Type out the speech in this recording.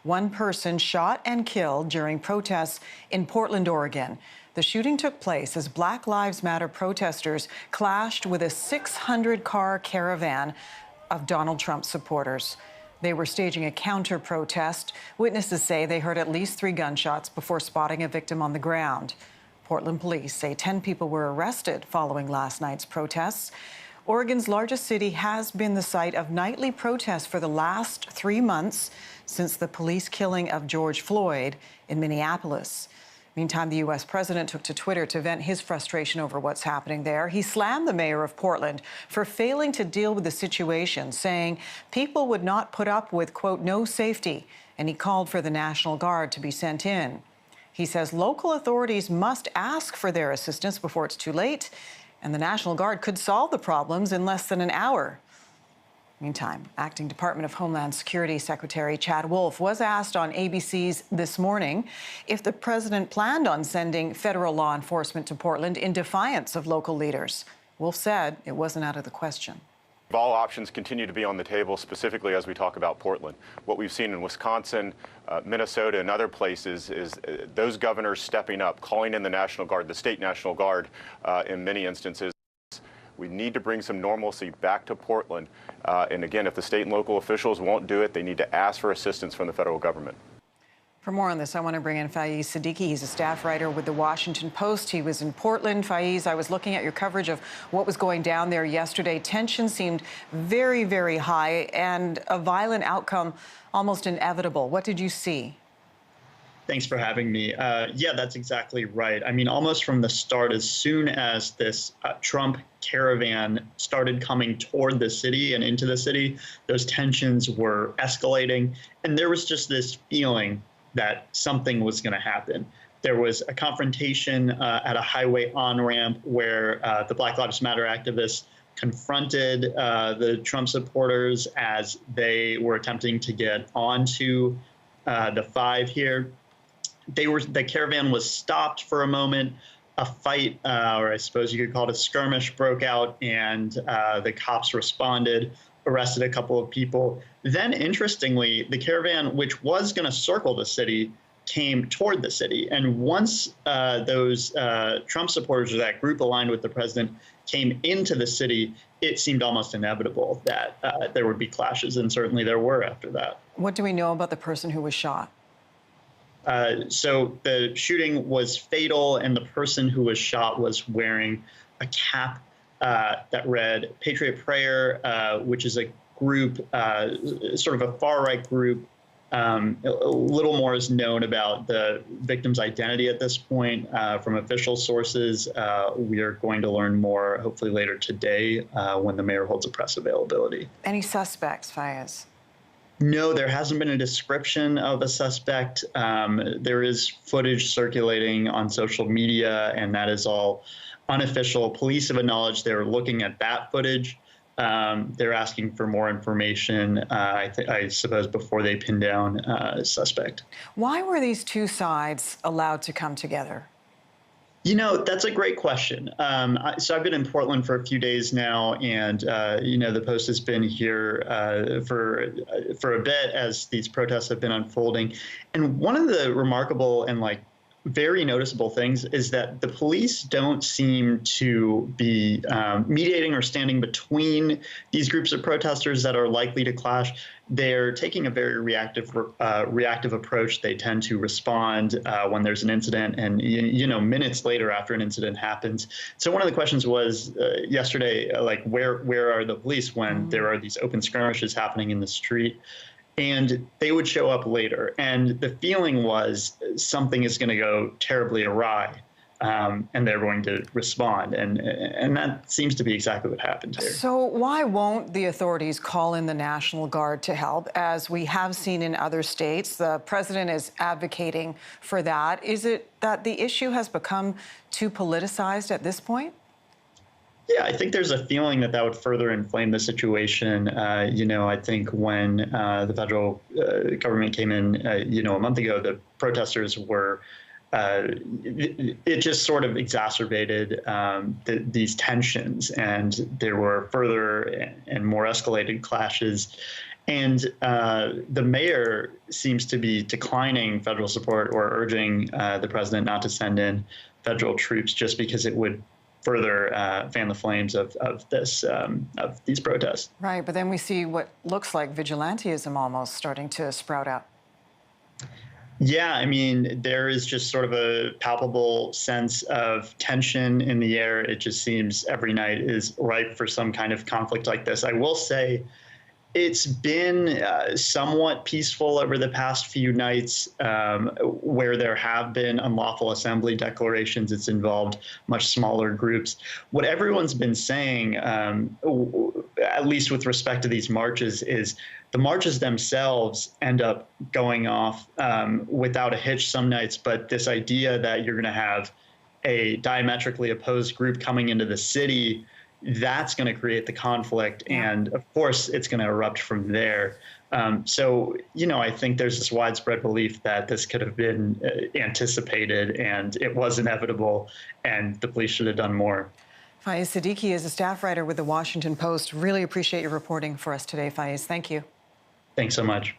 One person shot and killed during protests in Portland, Oregon. The shooting took place as Black Lives Matter protesters clashed with a 600-car caravan of Donald Trump supporters. They were staging a counter-protest. Witnesses say they heard at least 3 gunshots before spotting a victim on the ground. Portland police say 10 people were arrested following last night's protests. Oregon's largest city has been the site of nightly protests for the last 3 months since the police killing of George Floyd in Minneapolis. Meantime, the U.S. president took to Twitter to vent his frustration over what's happening there. He slammed the mayor of Portland for failing to deal with the situation, saying people would not put up with, quote, no safety, and he called for the National Guard to be sent in. He says local authorities must ask for their assistance before it's too late, and the National Guard could solve the problems in less than an hour. Meantime, Acting Department of Homeland Security Secretary Chad Wolf was asked on ABC's This Morning if the president planned on sending federal law enforcement to Portland in defiance of local leaders. Wolf said it wasn't out of the question. All options continue to be on the table, specifically as we talk about Portland. What we've seen in Wisconsin, Minnesota, and other places is those governors stepping up, calling in the National Guard, the state National Guard in many instances. We need to bring some normalcy back to Portland. And again, if the state and local officials won't do it, they need to ask for assistance from the federal government. For more on this, I want to bring in Faiz Siddique. He's a staff writer with The Washington Post. He was in Portland. Faiz, I was looking at your coverage of what was going down there yesterday. Tension seemed very, very high and a violent outcome almost inevitable. What did you see? Thanks for having me. Yeah, that's exactly right. I mean, almost from the start, as soon as this Trump caravan started coming toward the city and into the city, those tensions were escalating. And there was just this feeling that something was going to happen. There was a confrontation at a highway on-ramp where the Black Lives Matter activists confronted the Trump supporters as they were attempting to get onto the 5 here. The caravan was stopped for a moment. A fight, or I suppose you could call it a skirmish, broke out, and the cops responded, arrested a couple of people. Then, interestingly, the caravan, which was going to circle the city, came toward the city. And once those Trump supporters, or that group aligned with the president, came into the city, it seemed almost inevitable that there would be clashes, and certainly there were after that. What do we know about the person who was shot? So the shooting was fatal, and the person who was shot was wearing a cap that read Patriot Prayer, which is a group, sort of a far-right group. A little more is known about the victim's identity at this point from official sources. We are going to learn more, hopefully later today, when the mayor holds a press availability. Any suspects, Faiz? No, there hasn't been a description of a suspect. There is footage circulating on social media, and that is all unofficial. Police have acknowledged they're looking at that footage. They're asking for more information, I suppose, before they pin down a suspect. Why were these two sides allowed to come together? You know, that's a great question. So I've been in Portland for a few days now, and, you know, the Post has been here for a bit as these protests have been unfolding. And one of the remarkable and, like, very noticeable things is that the police don't seem to be mediating or standing between these groups of protesters that are likely to clash. They're taking a very reactive approach. They tend to respond when there's an incident, and you know, minutes later after an incident happens. So one of the questions was yesterday, like, where are the police when there are these open skirmishes happening in the street? And they would show up later. And the feeling was something is going to go terribly awry, and they're going to respond. And that seems to be exactly what happened here. So why won't the authorities call in the National Guard to help, as we have seen in other states? The president is advocating for that. Is it that the issue has become too politicized at this point? Yeah, I think there's a feeling that would further inflame the situation. You know, I think when the federal government came in, you know, a month ago, the protesters were, it just sort of exacerbated these tensions, and there were further and more escalated clashes. And the mayor seems to be declining federal support or urging the president not to send in federal troops just because it would further fan the flames of these protests. Right, but then we see what looks like vigilantism almost starting to sprout out. Yeah, I mean, there is just sort of a palpable sense of tension in the air. It just seems every night is ripe for some kind of conflict like this. I will say it's been somewhat peaceful over the past few nights where there have been unlawful assembly declarations. It's involved much smaller groups. What everyone's been saying, at least with respect to these marches, is the marches themselves end up going off without a hitch some nights, but this idea that you're going to have a diametrically opposed group coming into the city, that's going to create the conflict. And of course, it's going to erupt from there. So, I think there's this widespread belief that this could have been anticipated and it was inevitable and the police should have done more. Faiz Siddique is a staff writer with The Washington Post. Really appreciate your reporting for us today, Faiz. Thank you. Thanks so much.